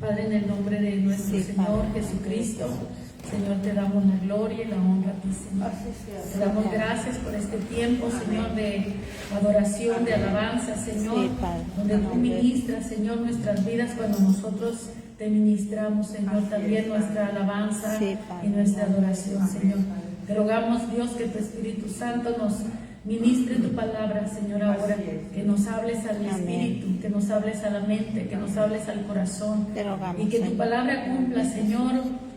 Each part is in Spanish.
Padre, en el nombre de nuestro Señor Jesucristo, Señor, te damos la gloria y la honra a ti, Señor. Te damos gracias por este tiempo, Señor, de adoración, de alabanza, Señor, donde tú ministras, Señor, nuestras vidas cuando nosotros te ministramos, Señor, también nuestra alabanza y nuestra adoración, Señor. Te rogamos, Dios, que tu Espíritu Santo nos ministre tu palabra, Señor, ahora, que nos hables al espíritu, que nos hables a la mente, que nos hables al corazón, y que tu palabra cumpla, Señor,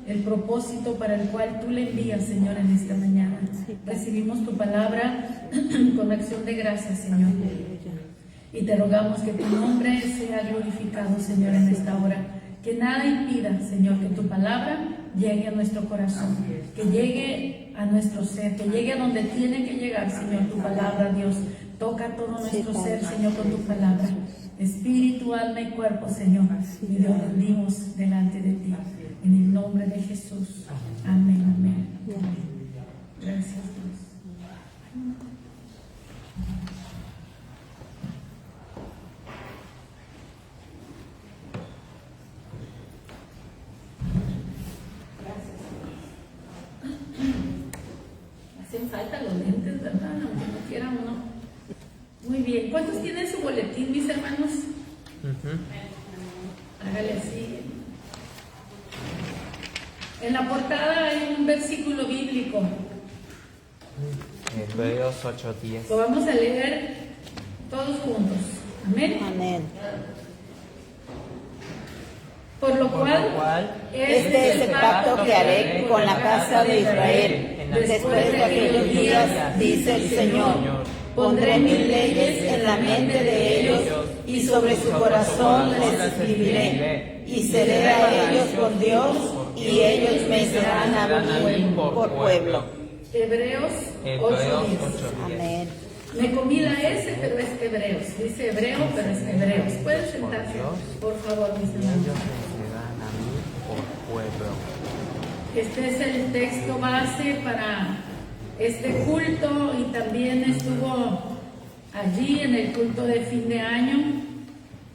el propósito para el cual tú le envías, Señor, en esta mañana. Recibimos tu palabra con acción de gracias, Señor, y te rogamos que tu nombre sea glorificado, Señor, en esta hora. Que nada impida, Señor, que tu palabra llegue a nuestro corazón, que llegue a nuestro ser, que llegue a donde tiene que llegar, Señor, tu palabra, Dios. Toca todo nuestro ser, Señor, con tu palabra. Espíritu, alma y cuerpo, Señor, y lo rendimos delante de ti. En el nombre de Jesús. Amén, amén. Gracias, Dios. Hacen falta los lentes, ¿verdad? Aunque no quiera uno. Muy bien. ¿Cuántos tienen su boletín, mis hermanos? Hágale así. En la portada hay un versículo bíblico. Hebreos 8:10. Lo vamos a leer todos juntos. Amén. Amén. Por lo cual, Este es el pacto que haré con la casa de Israel. Después de aquellos días, dice el Señor, pondré mis leyes en la mente de ellos y sobre su corazón les escribiré. Y seré a ellos por Dios y ellos me serán a mí por pueblo. Hebreos 8:10. Amén. Me comí la S, pero es Hebreos. Dice hebreo, pero es Hebreos. ¿Pueden sentarse, por favor, mis hermanos? Este es el texto base para este culto y también estuvo allí en el culto de fin de año.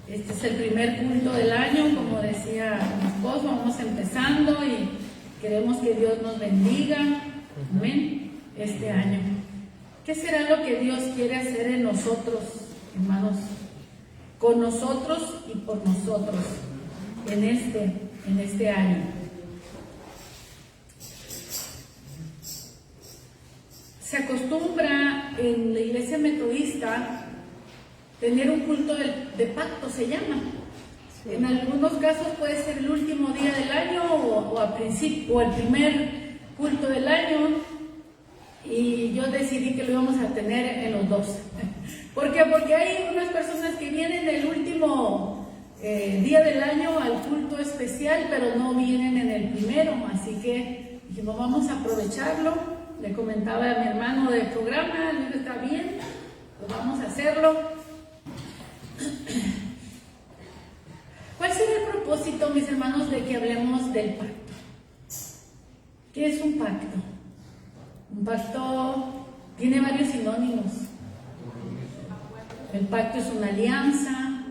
Este es el primer culto del año, como decía mi esposo, vamos empezando y queremos que Dios nos bendiga, amén, este año. ¿Qué será lo que Dios quiere hacer en nosotros, hermanos? Con nosotros y por nosotros en este año. Se acostumbra en la iglesia metodista tener un culto de pacto, se llama. Sí. En algunos casos puede ser el último día del año o al principio, o el primer culto del año, y yo decidí que lo íbamos a tener en los dos. ¿Por qué? Porque hay unas personas que vienen del último día del año al culto especial, pero no vienen en el primero, así que dijimos, vamos a aprovecharlo. Le comentaba a mi hermano del programa, el libro está bien, pues vamos a hacerlo. ¿Cuál será el propósito, mis hermanos, de que hablemos del pacto? ¿Qué es un pacto? Un pacto tiene varios sinónimos. El pacto es una alianza,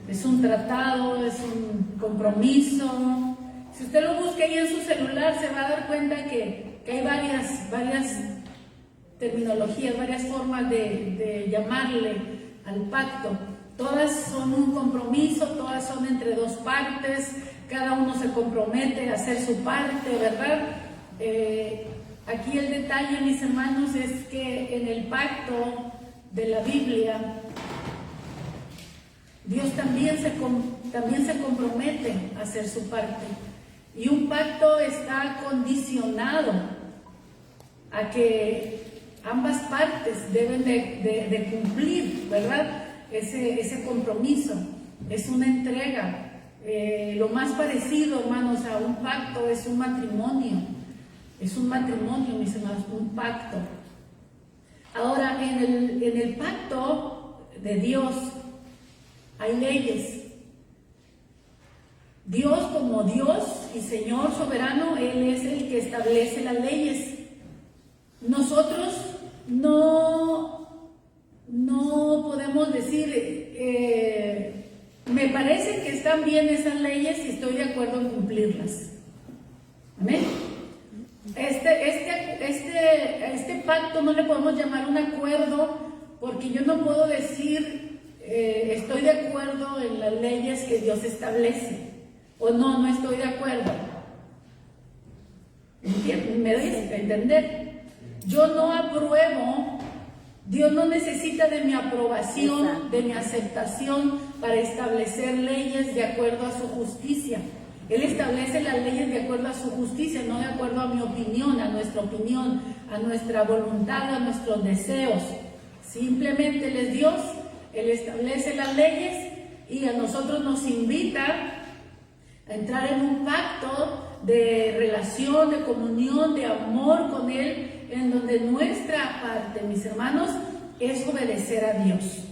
es un tratado, es un compromiso. Si usted lo busca ahí en su celular, se va a dar cuenta que hay varias terminologías, varias formas de llamarle al pacto. Todas son un compromiso, todas son entre dos partes, cada uno se compromete a hacer su parte, ¿verdad? Aquí el detalle, mis hermanos, es que en el pacto de la Biblia, Dios también se compromete a hacer su parte. Y un pacto está condicionado a que ambas partes deben de cumplir, ¿verdad? Ese compromiso. Es una entrega. Lo más parecido, hermanos, a un pacto es un matrimonio. Es un matrimonio, mis hermanos, un pacto. Ahora, en el pacto de Dios hay leyes. Dios, como Dios y Señor soberano, Él es el que establece las leyes. Nosotros no podemos decir, me parece que están bien esas leyes y estoy de acuerdo en cumplirlas. Amén. Este pacto no le podemos llamar un acuerdo, porque yo no puedo decir estoy de acuerdo en las leyes que Dios establece, o no estoy de acuerdo. ¿Me doy a entender? Yo no apruebo. Dios no necesita de mi aprobación, de mi aceptación para establecer leyes de acuerdo a su justicia. Él establece las leyes de acuerdo a su justicia, no de acuerdo a mi opinión, a nuestra voluntad, a nuestros deseos. Simplemente Él es Dios, Él establece las leyes y a nosotros nos invita a entrar en un pacto de relación, de comunión, de amor con Él, en donde nuestra parte, mis hermanos, es obedecer a Dios.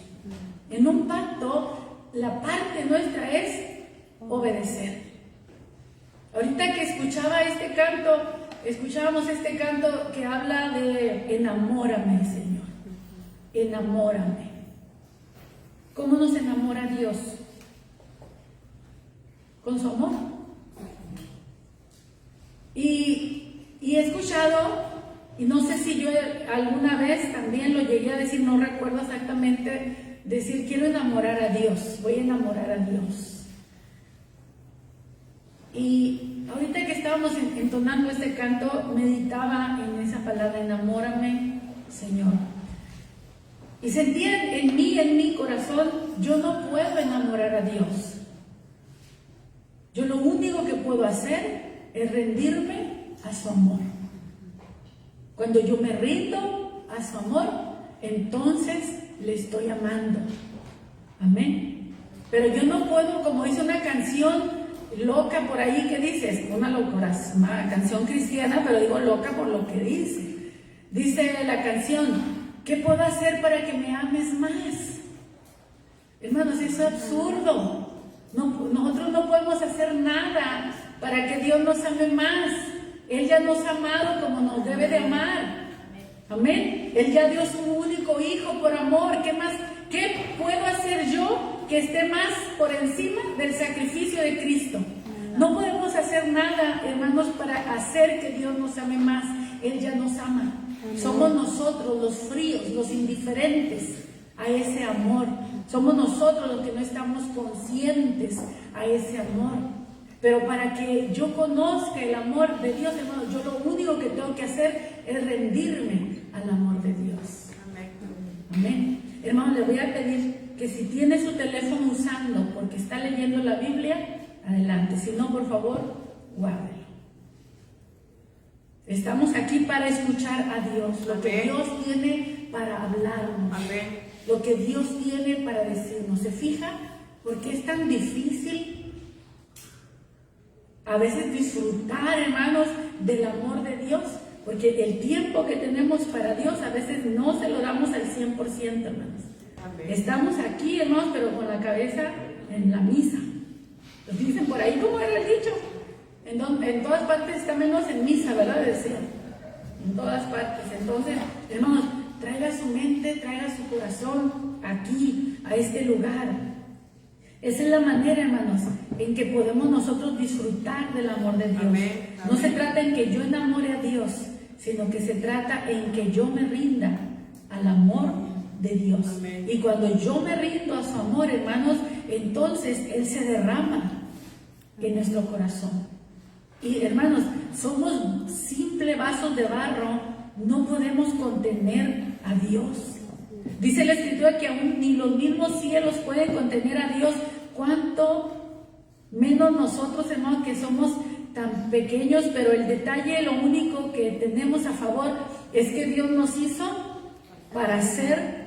En un pacto, la parte nuestra es obedecer. Ahorita que escuchábamos este canto que habla de enamórame, Señor, enamórame. ¿Cómo nos enamora Dios? Con su amor. Y he escuchado, y no sé si yo alguna vez también lo llegué a decir, no recuerdo exactamente, decir quiero enamorar a Dios, voy a enamorar a Dios. Y ahorita que estábamos entonando este canto, meditaba en esa palabra, enamórame, Señor. Y sentía en mi corazón, yo no puedo enamorar a Dios. Yo lo único que puedo hacer es rendirme a su amor. Cuando yo me rindo a su amor, entonces le estoy amando. Amén. Pero yo no puedo, como dice una canción loca por ahí que dice, una locura, una canción cristiana, pero digo loca por lo que dice. Dice la canción, ¿qué puedo hacer para que me ames más? Hermanos, eso es absurdo. Nosotros no podemos hacer nada para que Dios nos ame más. Él ya nos ha amado como nos debe de amar. Amén. Él ya dio su único hijo por amor. ¿Qué más? ¿Qué puedo hacer yo que esté más por encima del sacrificio de Cristo? No podemos hacer nada, hermanos, para hacer que Dios nos ame más. Él ya nos ama. Somos nosotros los fríos, los indiferentes a ese amor. Somos nosotros los que no estamos conscientes a ese amor. Pero para que yo conozca el amor de Dios, hermano, yo lo único que tengo que hacer es rendirme al amor de Dios. Amén. Hermano, le voy a pedir que si tiene su teléfono usando porque está leyendo la Biblia, adelante. Si no, por favor, guárdelo. Estamos aquí para escuchar a Dios, lo que Dios tiene para hablarnos. Amén. Lo que Dios tiene para decirnos. ¿Se fija? Porque es tan difícil a veces disfrutar, hermanos, del amor de Dios, porque el tiempo que tenemos para Dios a veces no se lo damos al 100%, hermanos. Amén. Estamos aquí, hermanos, pero con la cabeza en la misa. Los dicen por ahí, ¿cómo era el dicho? En todas partes está menos en misa, ¿verdad? Decían. En todas partes. Entonces, hermanos, traiga su mente, traiga su corazón aquí, a este lugar. Esa es la manera, hermanos, en que podemos nosotros disfrutar del amor de Dios. Amén, amén. No se trata en que yo enamore a Dios, sino que se trata en que yo me rinda al amor de Dios. Amén. Y cuando yo me rindo a su amor, hermanos, entonces Él se derrama en nuestro corazón. Y hermanos, somos simples vasos de barro, no podemos contener a Dios. Dice la Escritura que aún ni los mismos cielos pueden contener a Dios, cuanto menos nosotros, hermanos, que somos tan pequeños. Pero el detalle, lo único que tenemos a favor es que Dios nos hizo para ser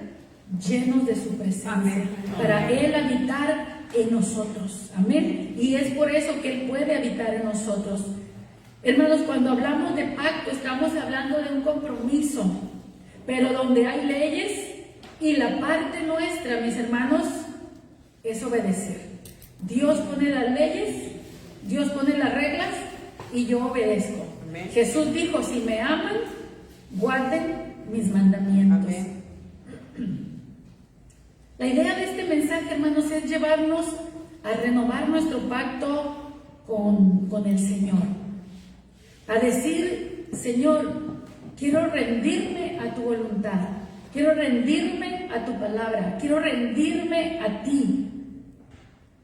llenos de su presencia. Amén. Para Él habitar en nosotros. Amén. Y es por eso que Él puede habitar en nosotros. Hermanos, cuando hablamos de pacto, estamos hablando de un compromiso, pero donde hay leyes, y la parte nuestra, mis hermanos, es obedecer. Dios pone las leyes, Dios pone las reglas y yo obedezco. Amén. Jesús dijo, si me aman, guarden mis mandamientos. Amén. La idea de este mensaje, hermanos, es llevarnos a renovar nuestro pacto con el Señor. A decir, Señor, quiero rendirme a tu voluntad, quiero rendirme a tu palabra, quiero rendirme a ti.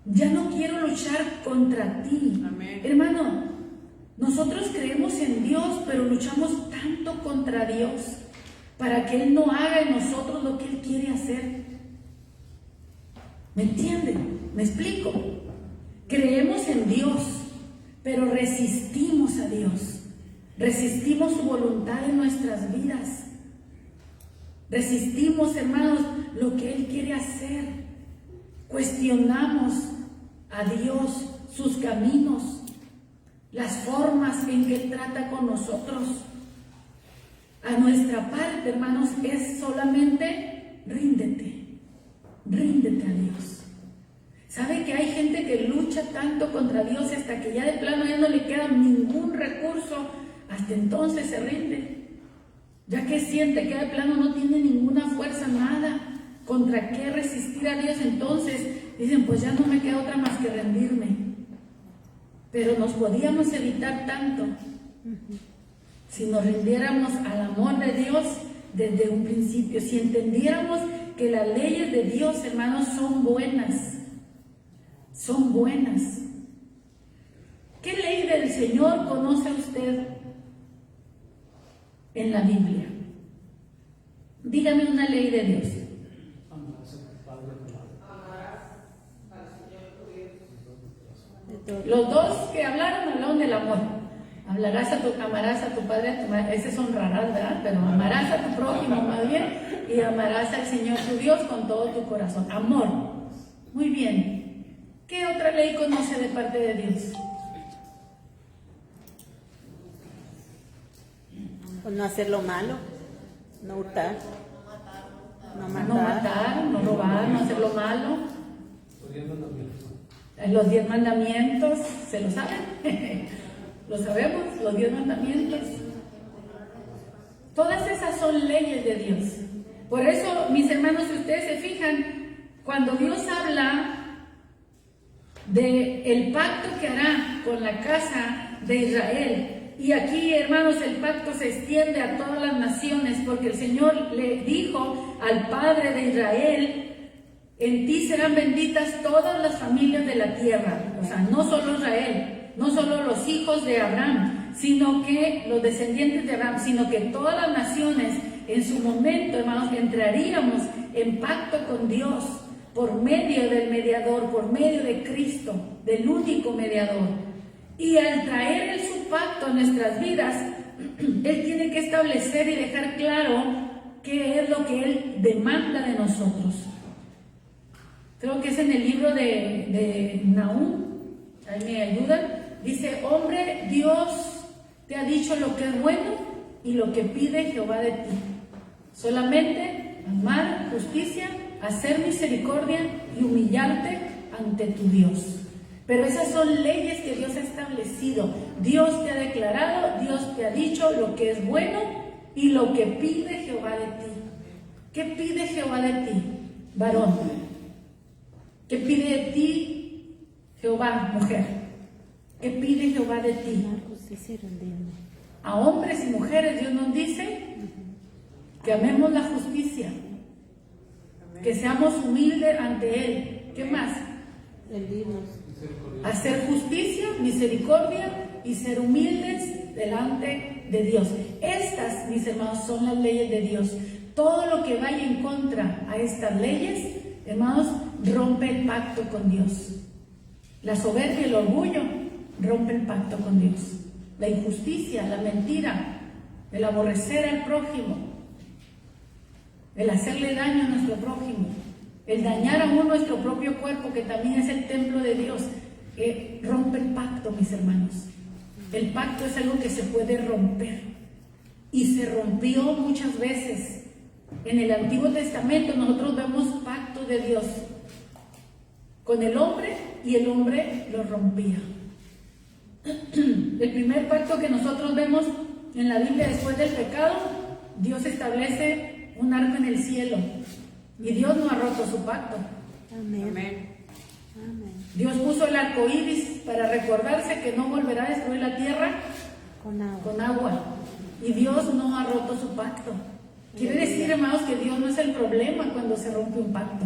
Ya no quiero luchar contra ti. Amén. Hermano, nosotros creemos en Dios, pero luchamos tanto contra Dios para que Él no haga en nosotros lo que Él quiere hacer. ¿Me entienden? ¿Me explico? Creemos en Dios, pero resistimos a Dios. Resistimos su voluntad en nuestras vidas. Resistimos, hermanos, lo que Él quiere hacer. Cuestionamos a Dios, sus caminos, las formas en que Él trata con nosotros. A nuestra parte, hermanos, es solamente ríndete a Dios. ¿Sabe que hay gente que lucha tanto contra Dios hasta que ya de plano ya no le queda ningún recurso? Hasta entonces se rinde, ya que siente que de plano no tiene ninguna fuerza, nada contra qué resistir a Dios. Entonces dicen, pues ya no me queda otra más que rendirme. Pero nos podíamos evitar tanto si nos rindiéramos al amor de Dios desde un principio, si entendiéramos que las leyes de Dios, hermanos, son buenas. Son buenas. ¿Qué ley del Señor conoce usted en la Biblia? Dígame una ley de Dios. Los dos que hablaron del amor. Amarás a tu padre, a tu madre. Ese es honrarás, ¿verdad? Pero amarás a tu prójimo más bien, y amarás al Señor tu Dios con todo tu corazón. Amor. Muy bien. ¿Qué otra ley conoce de parte de Dios? Pues no hacer lo malo, no hurtar, no No matar, no robar, no hacer lo malo. Los 10 mandamientos, ¿se lo saben? Lo sabemos, los 10 mandamientos. Todas esas son leyes de Dios. Por eso, mis hermanos, si ustedes se fijan, cuando Dios habla del pacto que hará con la casa de Israel, y aquí, hermanos, el pacto se extiende a todas las naciones, porque el Señor le dijo al padre de Israel, en ti serán benditas todas las familias de la tierra. O sea, no solo Israel, no solo los hijos de Abraham, sino que los descendientes de Abraham, sino que todas las naciones en su momento, hermanos, entraríamos en pacto con Dios por medio del mediador, por medio de Cristo, del único mediador. Y al traer Él su pacto a nuestras vidas, Él tiene que establecer y dejar claro qué es lo que Él demanda de nosotros. Creo que es en el libro de Nahum, ahí me ayudan, dice, hombre, Dios te ha dicho lo que es bueno y lo que pide Jehová de ti. Solamente amar justicia, hacer misericordia y humillarte ante tu Dios. Pero esas son leyes que Dios ha establecido. Dios te ha declarado, Dios te ha dicho lo que es bueno y lo que pide Jehová de ti. ¿Qué pide Jehová de ti, varón? ¿Qué pide de ti, Jehová, mujer? ¿Qué pide Jehová de ti? A hombres y mujeres Dios nos dice que amemos la justicia, que seamos humildes ante Él. ¿Qué más? Hacer justicia, misericordia y ser humildes delante de Dios. Estas, mis hermanos, son las leyes de Dios. Todo lo que vaya en contra a estas leyes, hermanos, rompe el pacto con Dios. La soberbia y el orgullo rompe el pacto con Dios. La injusticia, la mentira, el aborrecer al prójimo, el hacerle daño a nuestro prójimo, el dañar aún nuestro propio cuerpo, que también es el templo de Dios, rompe el pacto, mis hermanos. El pacto es algo que se puede romper y se rompió muchas veces. En el Antiguo Testamento nosotros vemos pacto de Dios con el hombre y el hombre lo rompía. El primer pacto que nosotros vemos en la Biblia después del pecado, Dios establece un arca en el cielo y Dios no ha roto su pacto. Amén. Amén. Dios puso el arco iris para recordarse que no volverá a destruir la tierra con agua. Y Dios no ha roto su pacto. Quiere decir, hermanos, que Dios no es el problema cuando se rompe un pacto.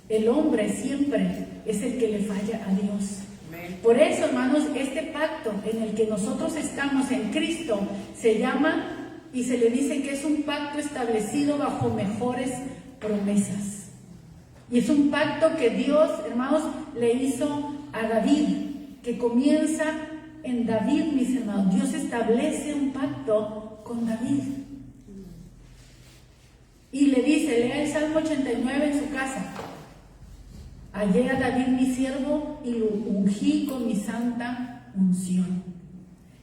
El hombre siempre es el que le falla a Dios. Por eso, hermanos, este pacto en el que nosotros estamos en Cristo se llama y se le dice que es un pacto establecido bajo mejores promesas. Y es un pacto que Dios, hermanos, le hizo a David, que comienza en David, mis hermanos. Dios establece un pacto con David. Y le dice, lea el Salmo 89 en su casa. Hallé a David mi siervo y lo ungí con mi santa unción.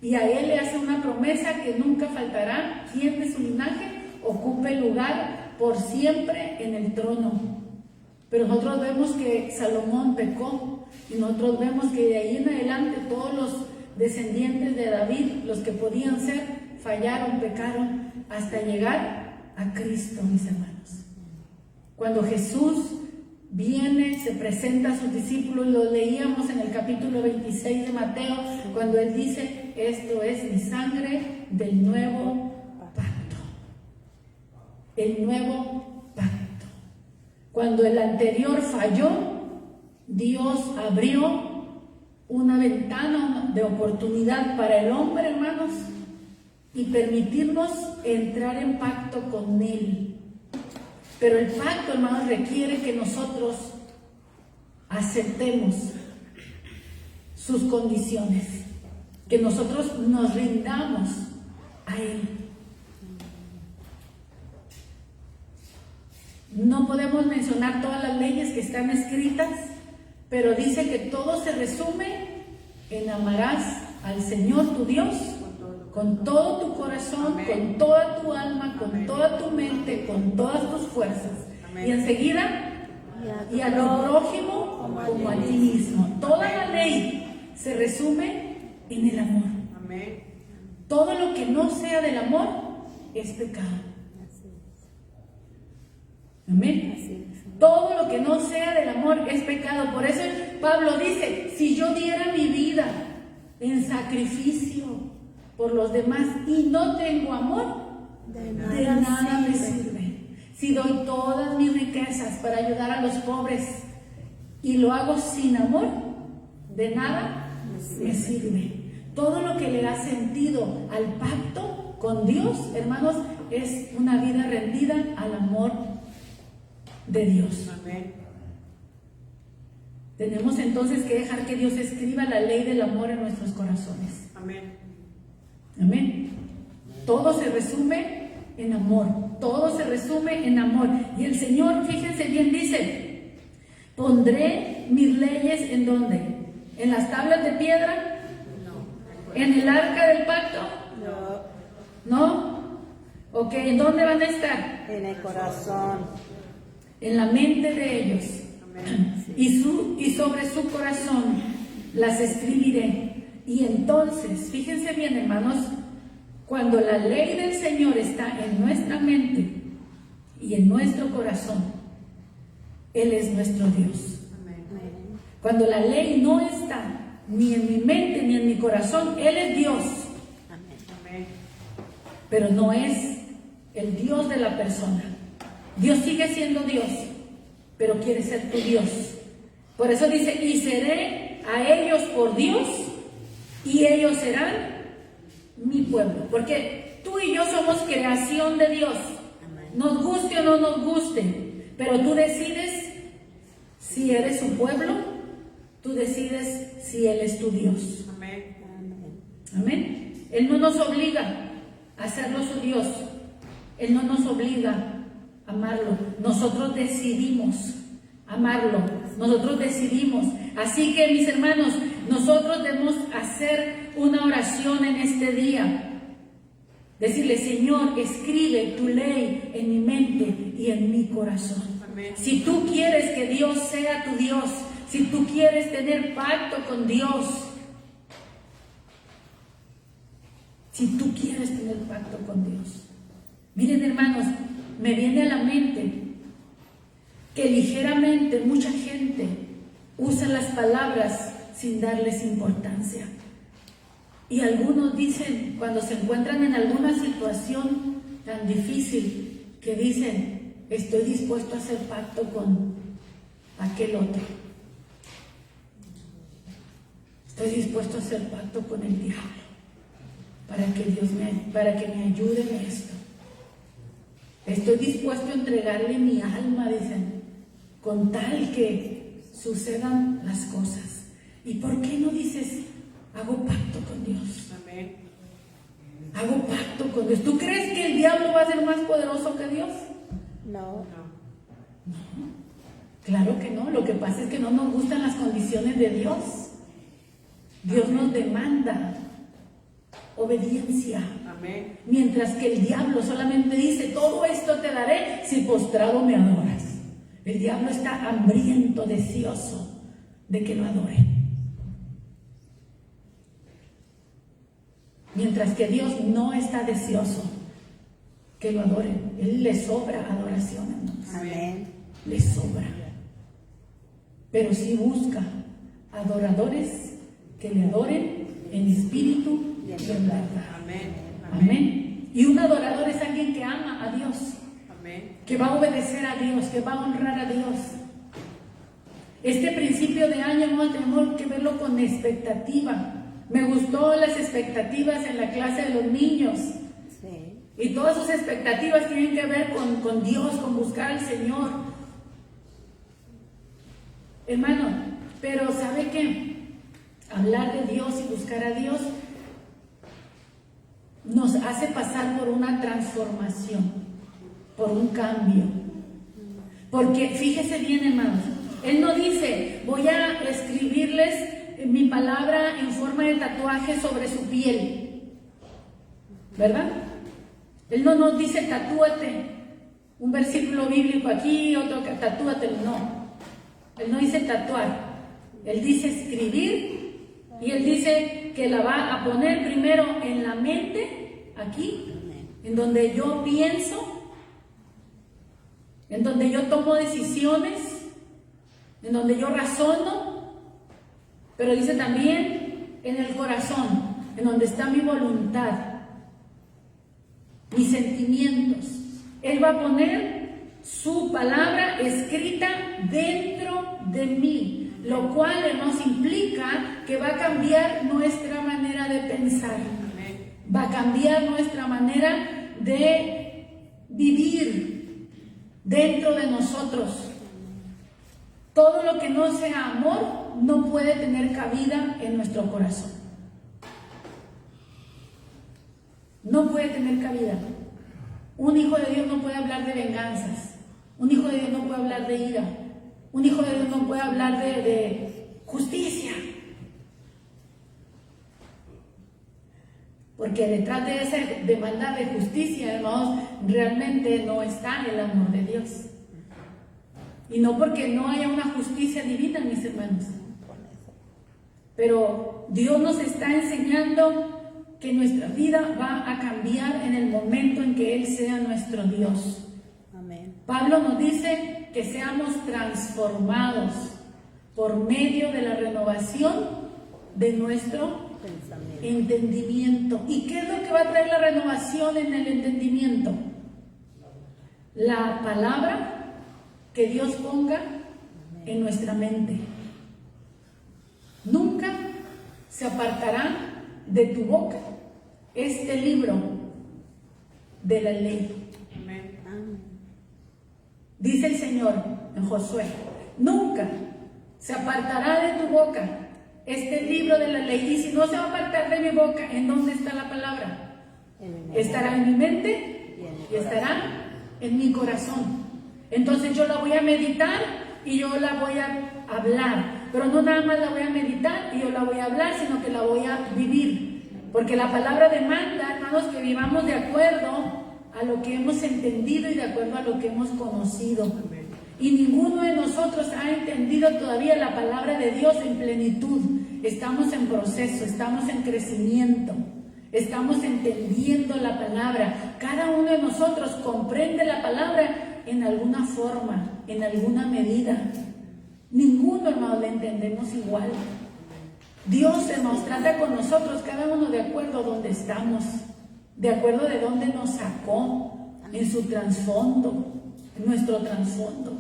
Y a él le hace una promesa que nunca faltará quien de su linaje ocupe el lugar por siempre en el trono. Pero nosotros vemos que Salomón pecó y nosotros vemos que de ahí en adelante todos los descendientes de David, los que podían ser, fallaron, pecaron, hasta llegar a Cristo, mis hermanos. Cuando Jesús viene, se presenta a sus discípulos, lo leíamos en el capítulo 26 de Mateo, cuando Él dice, esto es mi sangre del nuevo pacto. El nuevo pacto. Cuando el anterior falló, Dios abrió una ventana de oportunidad para el hombre, hermanos, y permitirnos entrar en pacto con Él. Pero el pacto, hermanos, requiere que nosotros aceptemos sus condiciones, que nosotros nos rindamos a Él. No podemos mencionar todas las leyes que están escritas, pero dice que todo se resume en amarás al Señor tu Dios con todo tu corazón, con toda tu alma, con toda tu mente, con todas tus fuerzas. Y enseguida, y a tu prójimo como a ti mismo. Toda la ley se resume en el amor. Todo lo que no sea del amor es pecado. Amén. Todo lo que no sea del amor es pecado. Por eso Pablo dice, si yo diera mi vida en sacrificio por los demás y no tengo amor, de nada me sirve. Si doy todas mis riquezas para ayudar a los pobres y lo hago sin amor, de nada me sirve. Todo lo que le da sentido al pacto con Dios, hermanos, es una vida rendida al amor de Dios. Amén. Tenemos entonces que dejar que Dios escriba la ley del amor en nuestros corazones. Amén. Amén. Todo se resume en amor. Todo se resume en amor. Y el Señor, fíjense bien, dice, pondré mis leyes ¿en dónde? ¿En las tablas de piedra? No. ¿En el arca del pacto? ¿No? Ok, ¿en dónde van a estar? En el corazón. En la mente de ellos. Amén. Y sobre su corazón las escribiré. Y entonces, fíjense bien, hermanos, cuando la ley del Señor está en nuestra mente y en nuestro corazón, Él es nuestro Dios. Amén. Cuando la ley no está ni en mi mente ni en mi corazón, Él es Dios, Amén. pero no es el Dios de la persona. Dios sigue siendo Dios, pero quiere ser tu Dios. Por eso dice, y seré a ellos por Dios, y ellos serán mi pueblo. Porque tú y yo somos creación de Dios. Nos guste o no nos guste. Pero tú decides si eres su pueblo. Tú decides si Él es tu Dios. Amén. Amén. Él no nos obliga a hacerlo su Dios. Él no nos obliga a amarlo. Nosotros decidimos amarlo. Nosotros decidimos. Así que, mis hermanos, nosotros debemos hacer una oración en este día. Decirle, Señor, escribe tu ley en mi mente y en mi corazón. Amén. Si tú quieres que Dios sea tu Dios, si tú quieres tener pacto con Dios, si tú quieres tener pacto con Dios. Miren, hermanos, me viene a la mente que ligeramente mucha gente usan las palabras sin darles importancia. Y algunos dicen, cuando se encuentran en alguna situación tan difícil, que dicen, estoy dispuesto a hacer pacto con aquel otro. Estoy dispuesto a hacer pacto con el diablo para que me ayude en esto. Estoy dispuesto a entregarle mi alma, dicen, con tal que sucedan las cosas. ¿Y por qué no dices, hago pacto con Dios? Amén. Hago pacto con Dios. ¿Tú crees que el diablo va a ser más poderoso que Dios? No. Claro que no. Lo que pasa es que no nos gustan las condiciones de Dios. Dios nos demanda obediencia. Amén. Mientras que el diablo solamente dice, todo esto te daré si postrado me adoras. El diablo está hambriento, deseoso de que lo adoren. Mientras que Dios no está deseoso que lo adoren. Él le sobra adoración, hermanos. Amén. Le sobra. Pero sí busca adoradores que le adoren en espíritu y en verdad. Amén. Amén. Y un adorador es alguien que ama a Dios, Amén. que va a obedecer a Dios, que va a honrar a Dios. Este principio de año no tenemos que verlo con expectativa. Me gustó las expectativas en la clase de los niños. Sí. Y todas sus expectativas tienen que ver con Dios, con buscar al Señor. Hermano, pero ¿sabe qué? Hablar de Dios y buscar a Dios nos hace pasar por una transformación, por un cambio. Porque fíjese bien, hermanos, Él no dice, voy a escribirles mi palabra en forma de tatuaje sobre su piel, ¿verdad? Él no nos dice, tatúate un versículo bíblico aquí, otro, tatúate, no. Él no dice tatuar, Él dice escribir. Y Él dice que la va a poner primero en la mente, aquí, en donde yo pienso, en donde yo tomo decisiones, en donde yo razono, pero dice también en el corazón, en donde está mi voluntad, mis sentimientos. Él va a poner su palabra escrita dentro de mí. Lo cual nos implica que va a cambiar nuestra manera de pensar. Va a cambiar nuestra manera de vivir dentro de nosotros. Todo lo que no sea amor no puede tener cabida en nuestro corazón. No puede tener cabida. Un hijo de Dios no puede hablar de venganzas. Un hijo de Dios no puede hablar de ira. Un hijo de Dios no puede hablar de justicia. Porque detrás de esa demanda de justicia, hermanos, realmente no está el amor de Dios. Y no porque no haya una justicia divina, mis hermanos. Pero Dios nos está enseñando que nuestra vida va a cambiar en el momento en que Él sea nuestro Dios. Amén. Pablo nos dice que seamos transformados por medio de la renovación de nuestro entendimiento. ¿Y qué es lo que va a traer la renovación en el entendimiento? La palabra que Dios ponga en nuestra mente. Nunca se apartará de tu boca este libro de la ley. Dice el Señor en Josué, nunca se apartará de tu boca este libro de la ley. Y si no se va a apartar de mi boca, ¿en dónde está la palabra? Estará en mi mente y estará en mi corazón. Entonces yo la voy a meditar y yo la voy a hablar. Pero no nada más la voy a meditar y yo la voy a hablar, sino que la voy a vivir. Porque la palabra demanda, hermanos, que vivamos de acuerdo a lo que hemos entendido y de acuerdo a lo que hemos conocido. Y ninguno de nosotros ha entendido todavía la palabra de Dios en plenitud. Estamos en proceso, estamos en crecimiento, estamos entendiendo la palabra. Cada uno de nosotros comprende la palabra en alguna forma, en alguna medida. Ninguno, hermanos, le entendemos igual. Dios, hermanos, trata con nosotros, cada uno de acuerdo a donde estamos, de acuerdo de dónde nos sacó, en su trasfondo, en nuestro trasfondo.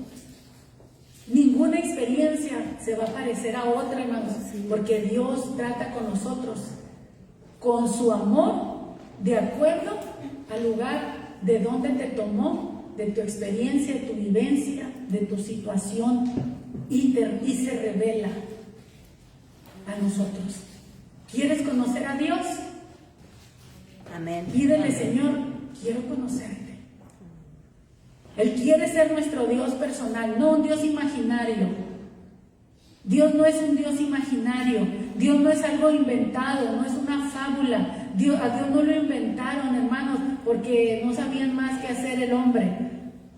Ninguna experiencia se va a parecer a otra, hermanos, porque Dios trata con nosotros, con su amor, de acuerdo al lugar de donde te tomó, de tu experiencia, de tu vivencia, de tu situación, y se revela a nosotros. ¿Quieres conocer a Dios? Amén. Pídele, Señor, quiero conocerte. Él quiere ser nuestro Dios personal, no un Dios imaginario. Dios no es un Dios imaginario. Dios no es algo inventado, no es una fábula. A Dios no lo inventaron, hermanos, porque no sabían más que hacer el hombre.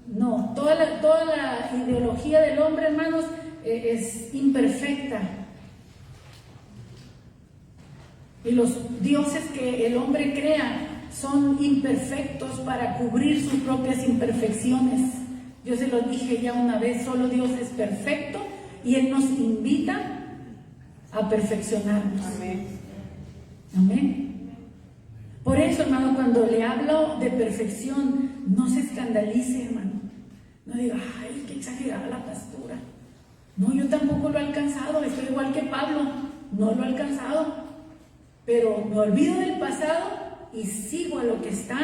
No, toda la ideología del hombre, hermanos, es imperfecta. Y los dioses que el hombre crea son imperfectos para cubrir sus propias imperfecciones. Yo se lo dije ya una vez, solo Dios es perfecto y Él nos invita a perfeccionarnos. Amén. Amén. Por eso, hermano, cuando le hablo de perfección, no se escandalice, hermano. No diga, ay, qué exagerada la pastora. No, yo tampoco lo he alcanzado, estoy igual que Pablo, no lo he alcanzado. Pero me olvido del pasado y sigo a lo que está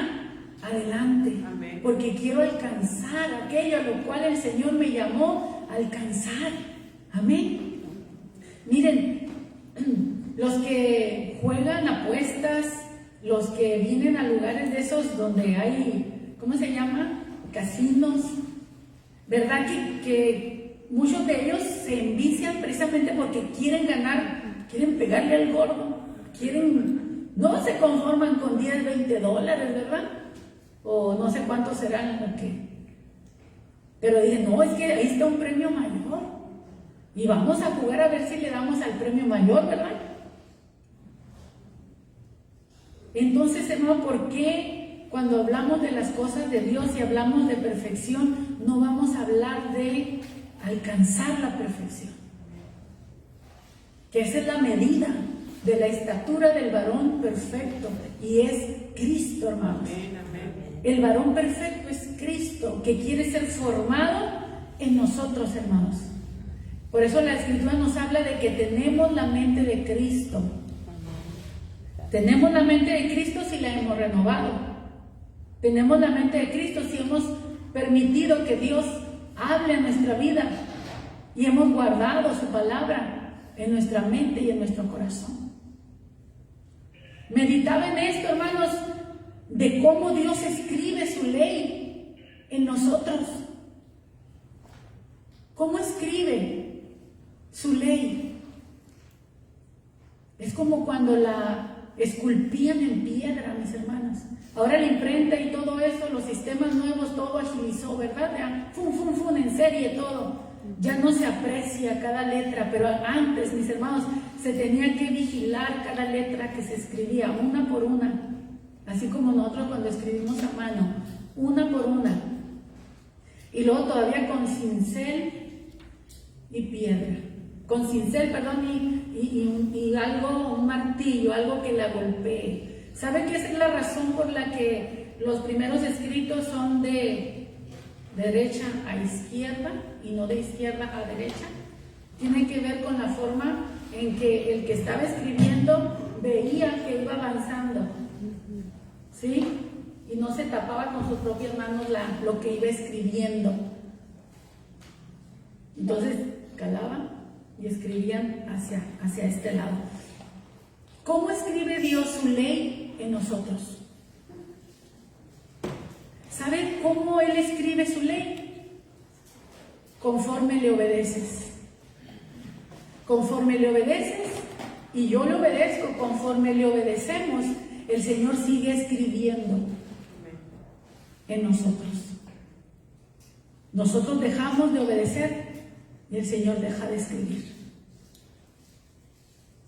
adelante. Amén. Porque quiero alcanzar aquello a lo cual el Señor me llamó a alcanzar. Amén. Miren, los que juegan apuestas, los que vienen a lugares de esos donde hay, ¿cómo se llama? Casinos. ¿Verdad que muchos de ellos se envician precisamente porque quieren ganar, quieren pegarle al gordo, no se conforman con 10, 20 dólares, ¿verdad? O no sé cuántos serán lo que. Pero dicen, no, es que ahí está un premio mayor. Y vamos a jugar a ver si le damos al premio mayor, ¿verdad? Entonces, hermano, ¿por qué cuando hablamos de las cosas de Dios y hablamos de perfección, no vamos a hablar de alcanzar la perfección? Que esa es la medida de la estatura del varón perfecto, y es Cristo, hermanos. Amén, amén. El varón perfecto es Cristo, que quiere ser formado en nosotros, hermanos. Por eso la Escritura nos habla de que tenemos la mente de Cristo. Tenemos la mente de Cristo si la hemos renovado. Tenemos la mente de Cristo si hemos permitido que Dios hable en nuestra vida y hemos guardado su palabra en nuestra mente y en nuestro corazón. Meditaba en esto, hermanos, de cómo Dios escribe su ley en nosotros. ¿Cómo escribe su ley? Es como cuando la esculpían en piedra, mis hermanos. Ahora la imprenta y todo eso, los sistemas nuevos, todo agilizó, ¿verdad? Ya, en serie todo. Ya no se aprecia cada letra, pero antes, mis hermanos, se tenía que vigilar cada letra que se escribía, una por una. Así como nosotros cuando escribimos a mano, una por una. Y luego todavía con cincel y piedra. Con cincel, perdón, y algo, un martillo, algo que la golpee. ¿Sabe qué es la razón por la que los primeros escritos son de derecha a izquierda y no de izquierda a derecha? Tiene que ver con la forma en que el que estaba escribiendo veía que iba avanzando, ¿sí? Y no se tapaba con sus propias manos lo que iba escribiendo. Entonces calaban y escribían hacia este lado. ¿Cómo escribe Dios su ley en nosotros? ¿Saben cómo Él escribe su ley? Conforme le obedeces. Conforme le obedeces y yo le obedezco, conforme le obedecemos, el Señor sigue escribiendo en nosotros. Nosotros dejamos de obedecer y el Señor deja de escribir.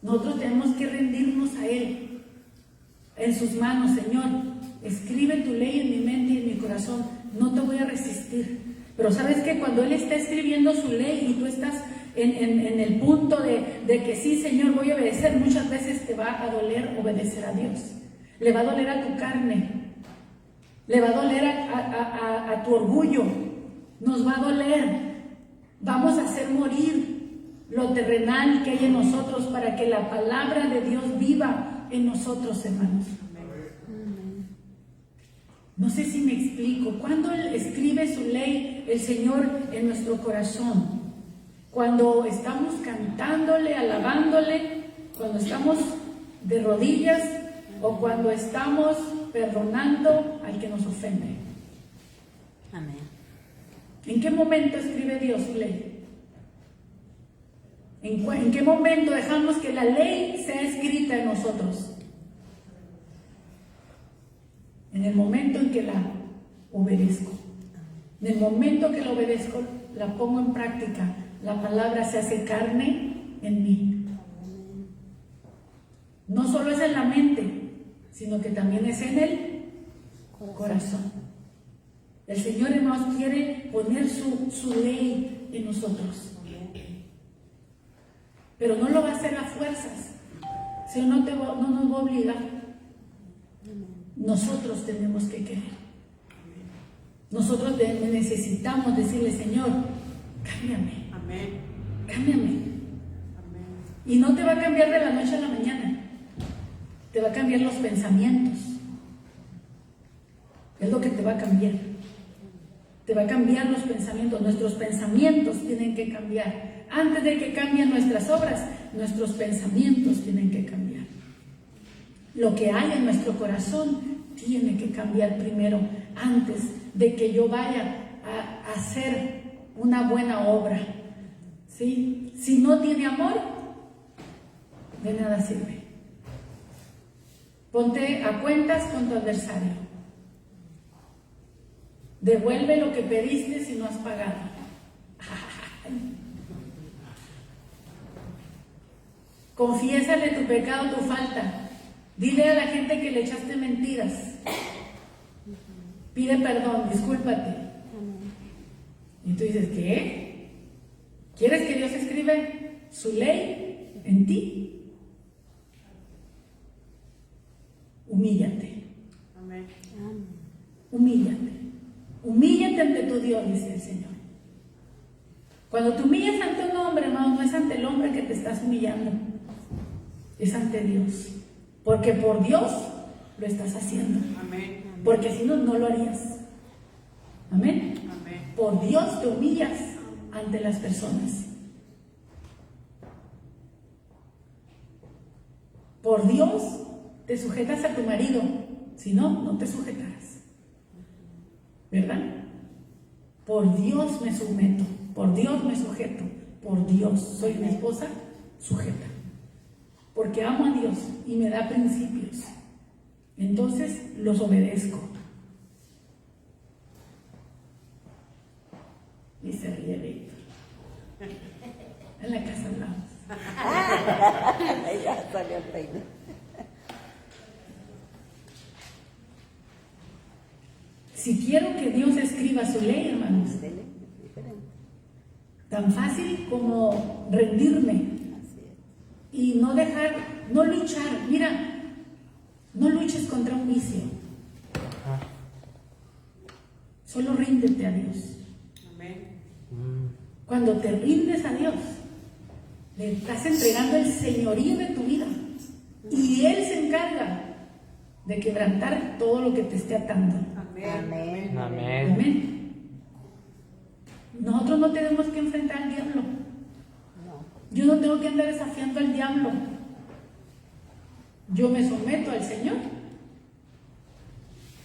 Nosotros tenemos que rendirnos a Él, en sus manos. Señor, escribe tu ley en mi mente y en mi corazón. No te voy a resistir. Pero sabes que cuando Él está escribiendo su ley y tú estás en el punto de que sí, Señor, voy a obedecer, muchas veces te va a doler obedecer a Dios. Le va a doler a tu carne, le va a doler a tu orgullo, nos va a doler. Vamos a hacer morir lo terrenal que hay en nosotros para que la palabra de Dios viva en nosotros, hermanos. No sé si me explico. Cuando Él escribe su ley, el Señor, en nuestro corazón, cuando estamos cantándole, alabándole, cuando estamos de rodillas o cuando estamos perdonando al que nos ofende. Amén. ¿En qué momento escribe Dios su ley? ¿En qué momento dejamos que la ley sea escrita en nosotros? En el momento en que la obedezco. En el momento que la obedezco, la pongo en práctica. La palabra se hace carne en mí. No solo es en la mente, sino que también es en el corazón. El Señor, hermanos, quiere poner su ley en nosotros. Pero no lo va a hacer a fuerzas. Si no nos va a obligar. Nosotros tenemos que querer. Nosotros necesitamos decirle, Señor, cámbiame. Amén. Cámbiame. Amén. Y no te va a cambiar de la noche a la mañana. Te va a cambiar los pensamientos. Es lo que te va a cambiar. Te va a cambiar los pensamientos. Nuestros pensamientos tienen que cambiar. Antes de que cambien nuestras obras, nuestros pensamientos tienen que cambiar. Lo que hay en nuestro corazón tiene que cambiar primero, antes de que yo vaya a hacer una buena obra. ¿Sí? Si no tiene amor, de nada sirve. Ponte a cuentas con tu adversario. Devuelve lo que pediste si no has pagado. Confiésale tu pecado, tu falta. Dile a la gente que le echaste mentiras. Pide perdón, discúlpate. Y tú dices, ¿qué? ¿Quieres que Dios escriba su ley en ti? Humíllate. Amén. Humíllate. Humíllate ante tu Dios, dice el Señor. Cuando te humillas ante un hombre, hermano, no es ante el hombre que te estás humillando. Es ante Dios. Porque por Dios lo estás haciendo. Amén. Porque si no, no lo harías. Amén. Amén. Por Dios te humillas ante las personas. Por Dios te sujetas a tu marido. Si no, no te sujetarás. ¿Verdad? Por Dios me someto. Por Dios me sujeto. Por Dios soy una esposa sujeta. Porque amo a Dios y me da principios. Entonces los obedezco. Y se ríe Víctor. En la casa hablamos. Ya salió el peine. Si quiero que Dios escriba su ley, hermanos, tan fácil como rendirme y no dejar, no luchar. Mira, no luches contra un vicio. Solo ríndete a Dios. Amén. Cuando te rindes a Dios, le estás entregando el señorío de tu vida y Él se encarga de quebrantar todo lo que te esté atando. Amén. Amén. Amén. Nosotros no tenemos que enfrentar al diablo. Yo no tengo que andar desafiando al diablo. Yo me someto al Señor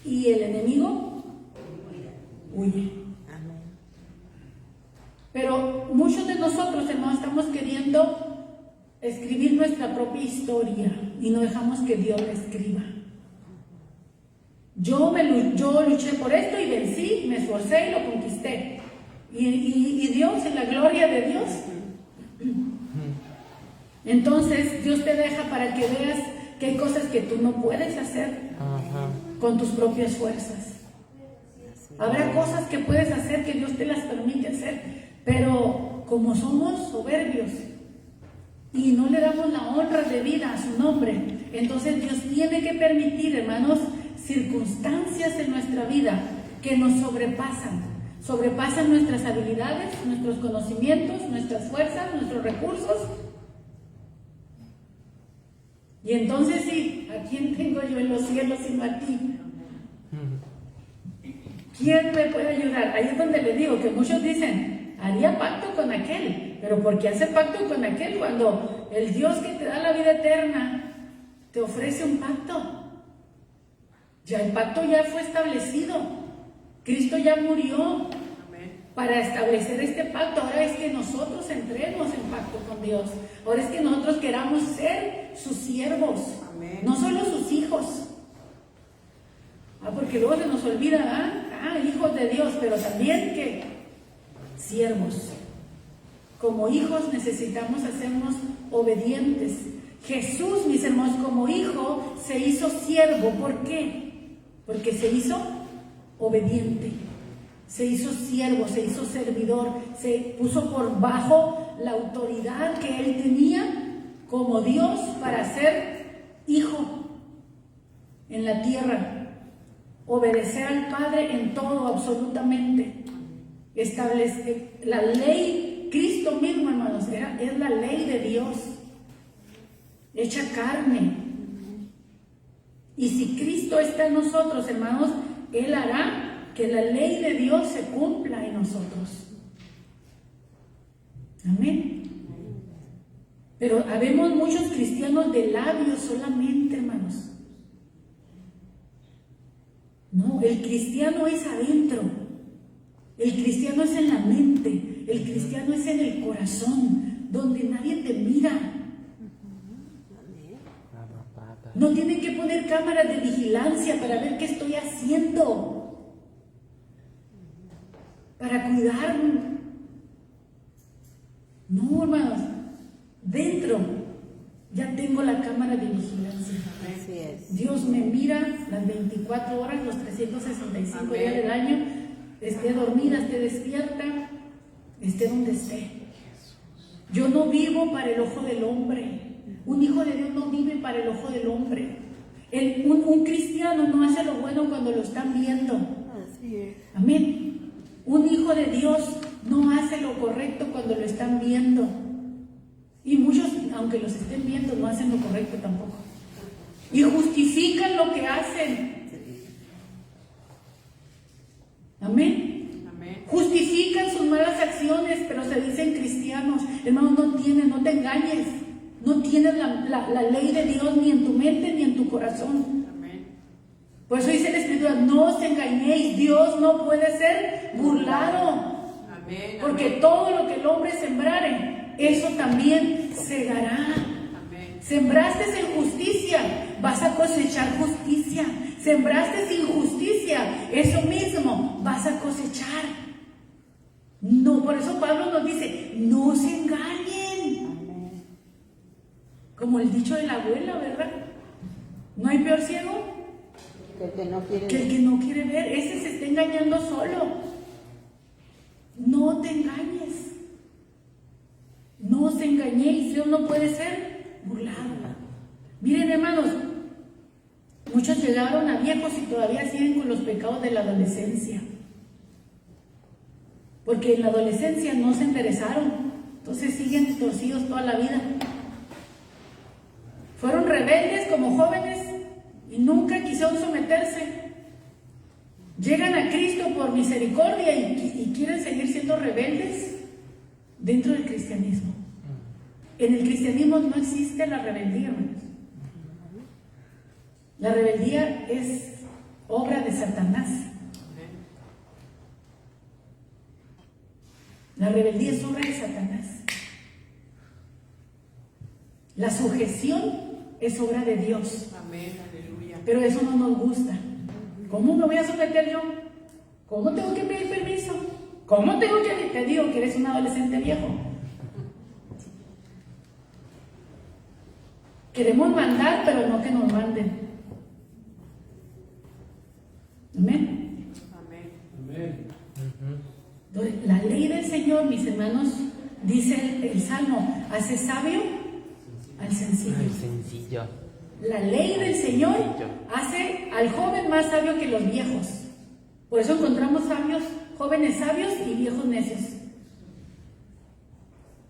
y el enemigo huye. Amén. Pero muchos de nosotros, hermanos, estamos queriendo escribir nuestra propia historia y no dejamos que Dios la escriba. Yo luché por esto y vencí, me esforcé y lo conquisté. Y Dios, en la gloria de Dios. Entonces Dios te deja para que veas que hay cosas que tú no puedes hacer con tus propias fuerzas. Habrá cosas que puedes hacer que Dios te las permite hacer, pero como somos soberbios y no le damos la honra de vida a su nombre, entonces Dios tiene que permitir, hermanos, circunstancias en nuestra vida que nos sobrepasan nuestras habilidades, nuestros conocimientos, nuestras fuerzas, nuestros recursos. Y entonces sí, ¿a quién tengo yo en los cielos sino a ti? ¿Quién me puede ayudar? Ahí es donde le digo que muchos dicen, haría pacto con aquel, pero ¿por qué hacer pacto con aquel cuando el Dios que te da la vida eterna te ofrece un pacto? Ya el pacto ya fue establecido, Cristo ya murió para establecer este pacto. Ahora es que nosotros entremos en pacto con Dios, ahora es que nosotros queramos ser sus siervos, no solo sus hijos. Porque luego se nos olvida, hijos de Dios, pero también que siervos. Como hijos necesitamos hacernos obedientes. Jesús, mis hermanos, como hijo se hizo siervo. ¿Por qué? Porque se hizo obediente, se hizo siervo, se hizo servidor, se puso por bajo la autoridad que él tenía como Dios para ser hijo en la tierra. Obedecer al Padre en todo, absolutamente. Establece la ley, Cristo mismo, hermanos, es la ley de Dios, hecha carne. Y si Cristo está en nosotros, hermanos, Él hará que la ley de Dios se cumpla en nosotros. Amén. Pero habemos muchos cristianos de labios solamente, hermanos. No, el cristiano es adentro, el cristiano es en la mente, el cristiano es en el corazón, donde nadie te mira. No tienen que poner cámaras de vigilancia para ver qué estoy haciendo, para cuidarme. No, hermanos, dentro ya tengo la cámara de vigilancia. Así es. Dios me mira las 24 horas, los 365 días del año, esté dormida, esté despierta, esté donde esté. Yo no vivo para el ojo del hombre. Un hijo de Dios no vive para el ojo del hombre. Un cristiano no hace lo bueno cuando lo están viendo. Así es. Amén. Un hijo de Dios no hace lo correcto cuando lo están viendo. Y muchos, aunque los estén viendo, no hacen lo correcto tampoco. Y justifican lo que hacen. Amén. Justifican sus malas acciones, pero se dicen cristianos. Hermanos, no te engañes. No tienes la ley de Dios ni en tu mente ni en tu corazón. Por eso dice la Escritura, no os engañéis, Dios no puede ser burlado. Porque todo lo que el hombre sembrare, eso también segará. Sembraste en justicia, vas a cosechar justicia. Sembraste injusticia, eso mismo vas a cosechar. No, por eso Pablo nos dice, no se engañen. Como el dicho de la abuela, ¿verdad? No hay peor ciego Que el que no quiere que el que no quiere ver. Ese se está engañando solo. No te engañes. No os engañéis. Dios no puede ser burlado. Miren, hermanos, muchos llegaron a viejos y todavía siguen con los pecados de la adolescencia. Porque en la adolescencia no se enderezaron. Entonces siguen torcidos toda la vida. Fueron rebeldes como jóvenes y nunca quisieron someterse. Llegan a Cristo por misericordia y quieren seguir siendo rebeldes dentro del cristianismo. En el cristianismo no existe la rebeldía, hermanos. La rebeldía es obra de Satanás. La rebeldía es obra de Satanás. La sujeción es obra de Dios. Amén, aleluya. Pero eso no nos gusta. ¿Cómo me voy a someter yo? ¿Cómo tengo que pedir permiso? ¿Cómo tengo que...? Te digo que eres un adolescente viejo. Queremos mandar, pero no que nos manden. Amén. Amén. Entonces, la ley del Señor, mis hermanos, dice el Salmo, hace sabio al sencillo. Al sencillo. La ley del Señor hace al joven más sabio que los viejos. Por eso encontramos sabios, jóvenes sabios y viejos necios.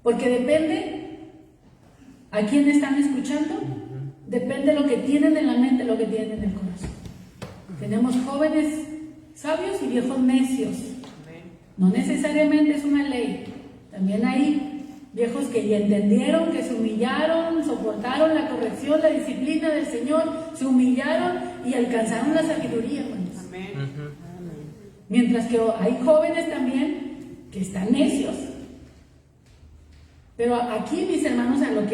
Porque depende a quién están escuchando, depende lo que tienen en la mente, lo que tienen en el corazón. Tenemos jóvenes sabios y viejos necios. No necesariamente es una ley. También hay viejos que ya entendieron, que se humillaron, soportaron la corrección, la disciplina del Señor, se humillaron y alcanzaron la sabiduría, hermanos. Amén. Mientras que hay jóvenes también que están necios. Pero aquí, mis hermanos, a lo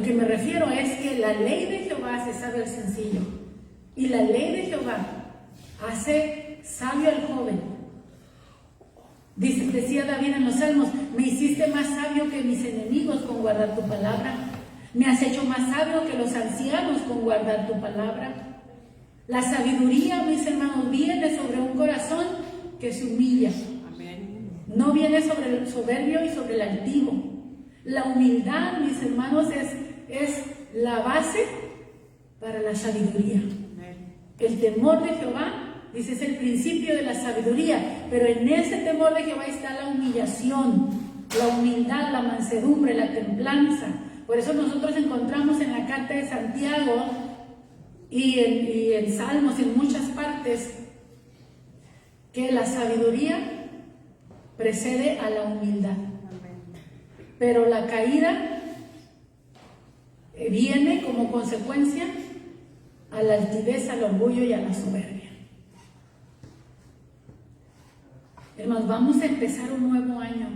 que me refiero es que la ley de Jehová hace sabio al sencillo. Y la ley de Jehová hace sabio al joven. Decía David en los Salmos, me hiciste más sabio que mis enemigos con guardar tu palabra. Me has hecho más sabio que los ancianos con guardar tu palabra. La sabiduría, mis hermanos, viene sobre un corazón que se humilla. Amén. No viene sobre el soberbio y sobre el altivo. La humildad, mis hermanos, es la base para la sabiduría. Amén. El temor de Jehová, dice, es el principio de la sabiduría, pero en ese temor de Jehová está la humillación, la humildad, la mansedumbre, la templanza. Por eso nosotros encontramos en la carta de Santiago y en Salmos, en muchas partes, que la sabiduría precede a la humildad. Pero la caída viene como consecuencia a la altivez, al orgullo y a la soberbia. Hermanos, vamos a empezar un nuevo año.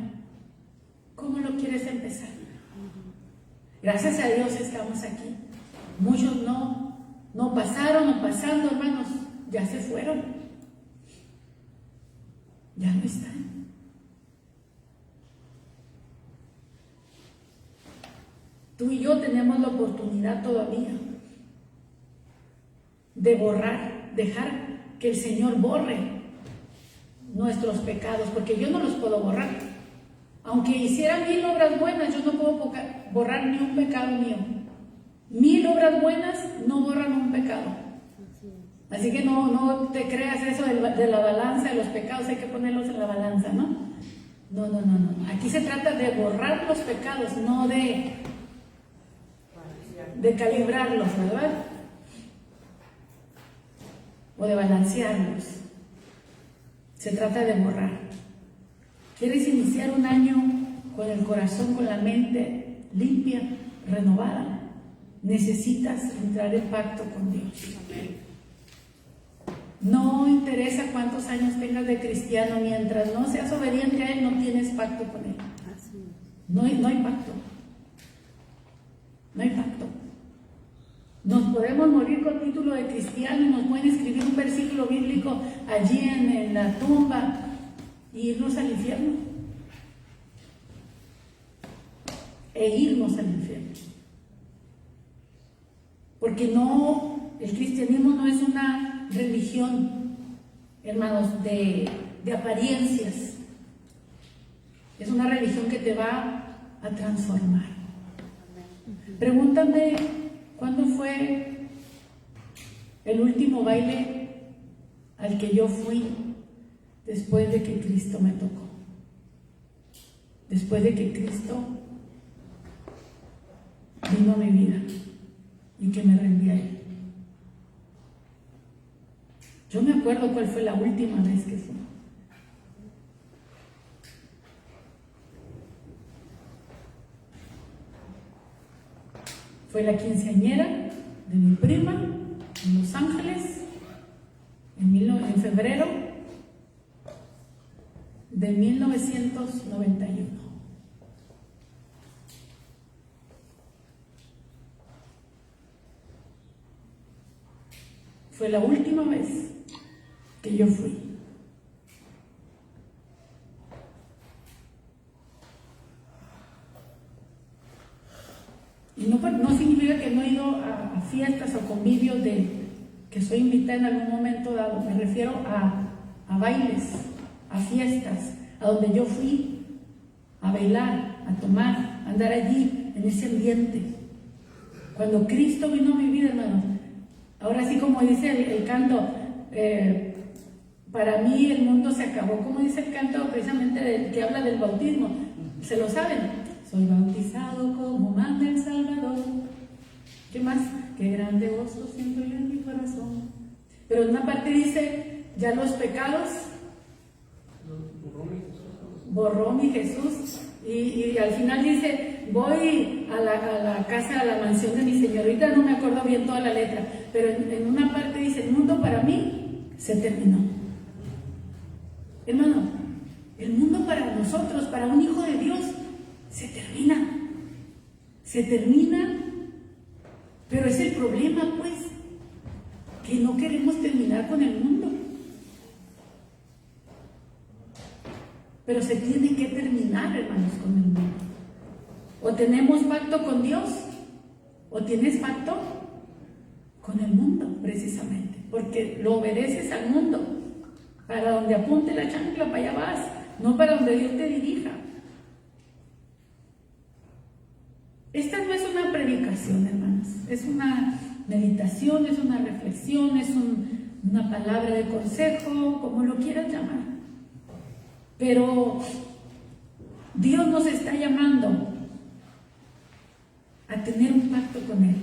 ¿Cómo lo quieres empezar? Gracias a Dios estamos aquí. Muchos no pasaron o pasando, hermanos, ya se fueron. Ya no están. Tú y yo tenemos la oportunidad todavía de borrar, dejar que el Señor borre nuestros pecados, porque yo no los puedo borrar. Aunque hiciera 1000 obras buenas, yo no puedo borrar ni un pecado mío. 1000 obras buenas no borran un pecado. Así que no te creas eso de la balanza de los pecados, hay que ponerlos en la balanza, ¿no? No. Aquí se trata de borrar los pecados, no de calibrarlos, ¿verdad? O de balancearlos. Se trata de borrar. ¿Quieres iniciar un año con el corazón, con la mente limpia, renovada? Necesitas entrar en pacto con Dios. No interesa cuántos años tengas de cristiano, mientras no seas obediente a Él, no tienes pacto con Él. No hay pacto. No hay pacto. Nos podemos morir con título de cristiano y nos pueden escribir un versículo bíblico allí en la tumba y irnos al infierno. E irnos al infierno. Porque el cristianismo no es una religión, hermanos, de apariencias. Es una religión que te va a transformar. Pregúntame, ¿cuándo fue el último baile al que yo fui después de que Cristo me tocó? Después de que Cristo vino a mi vida y que me rendí a Él. Yo me acuerdo cuál fue la última vez que fui. Fue la quinceañera de mi prima en Los Ángeles en febrero de 1991. Fue la última vez que yo fui. Y no significa que no he ido a fiestas o convivios que soy invitada en algún momento dado. Me refiero a bailes, a fiestas, a donde yo fui a bailar, a tomar, a andar allí, en ese ambiente. Cuando Cristo vino a mi vida, hermanos, ahora sí como dice el canto, para mí el mundo se acabó, como dice el canto precisamente que habla del bautismo, ¿se lo saben? Soy bautizado como manda el Salvador. ¿Qué más? Qué grande gozo siento yo en mi corazón. Pero en una parte dice, ya los pecados borró mi Jesús. Y al final dice, voy a la casa, a la mansión de mi Señor. Ahorita no me acuerdo bien toda la letra, pero en una parte dice, el mundo para mí se terminó. Hermano, el mundo para nosotros, para un hijo de Dios, se termina. Se termina, pero es el problema, pues, que no queremos terminar con el mundo. Pero se tiene que terminar, hermanos, con el mundo. O tenemos pacto con Dios, o tienes pacto con el mundo, precisamente. Porque lo obedeces al mundo. Para donde apunte la chancla, para allá vas. No para donde Dios te dirija. Esta no es una predicación, hermanos. Es una meditación, es una reflexión, es una palabra de consejo, como lo quieras llamar. Pero Dios nos está llamando a tener un pacto con Él.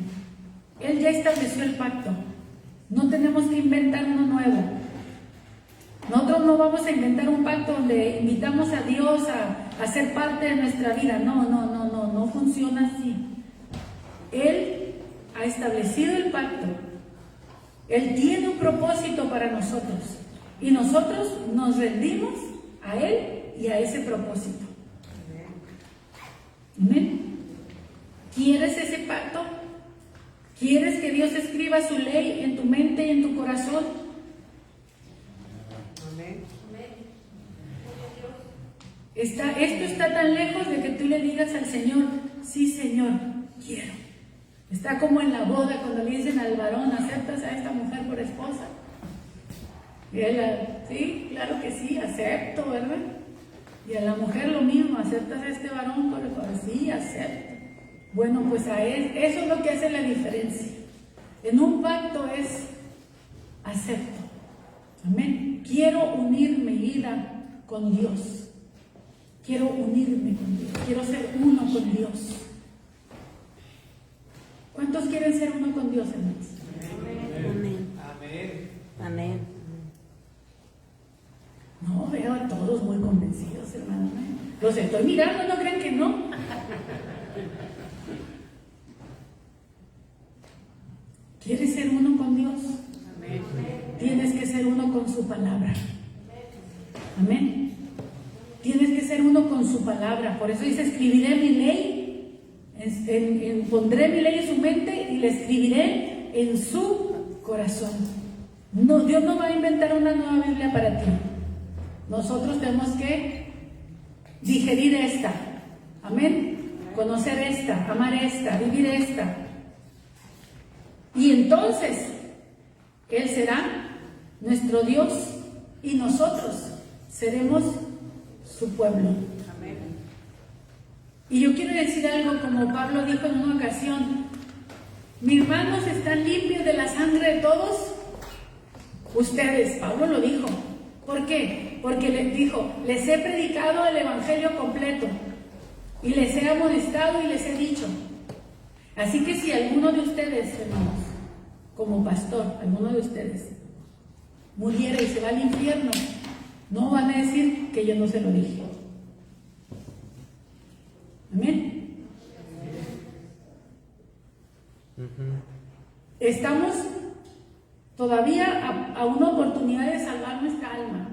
Él ya estableció el pacto. No tenemos que inventar uno nuevo. Nosotros no vamos a inventar un pacto donde invitamos a Dios a ser parte de nuestra vida. No funciona así. Él ha establecido el pacto. Él tiene un propósito para nosotros. Y nosotros nos rendimos a Él y a ese propósito. Amén. ¿Quieres ese pacto? ¿Quieres que Dios escriba su ley en tu mente y en tu corazón? Amén. Esto está tan lejos de que tú le digas al Señor, sí, Señor, quiero. Está como en la boda cuando le dicen al varón, ¿aceptas a esta mujer por esposa? Y él, sí, claro que sí, acepto, ¿verdad? Y a la mujer lo mismo, ¿aceptas a este varón por esposa? Sí, acepto. Bueno, pues a él, eso es lo que hace la diferencia. En un pacto es acepto. Amén. Quiero unir mi vida con Dios. Quiero unirme con Dios. Quiero ser uno con Dios. ¿Cuántos quieren ser uno con Dios, hermanos? Amén. Amén. Amén. No, veo a todos muy convencidos, hermanos. Los estoy mirando, no crean que no. ¿Quieres ser uno con Dios? Amén. Tienes que ser uno con su palabra. Amén. Tienes que ser uno con su palabra. Por eso dice, escribiré mi ley, pondré mi ley en su mente y la escribiré en su corazón. No, Dios no va a inventar una nueva Biblia para ti. Nosotros tenemos que digerir esta. Amén. Conocer esta, amar esta, vivir esta. Y entonces, Él será nuestro Dios y nosotros seremos su pueblo. Amén. Y yo quiero decir algo, como Pablo dijo en una ocasión, mis manos están limpias de la sangre de todos ustedes. Pablo lo dijo. ¿Por qué? Porque les dijo, les he predicado el evangelio completo y les he amonestado y les he dicho. Así que si alguno de ustedes, hermanos, como pastor, alguno de ustedes muriera y se va al infierno, no van a decir que yo no se lo dije. Amén. Estamos todavía a una oportunidad de salvar nuestra alma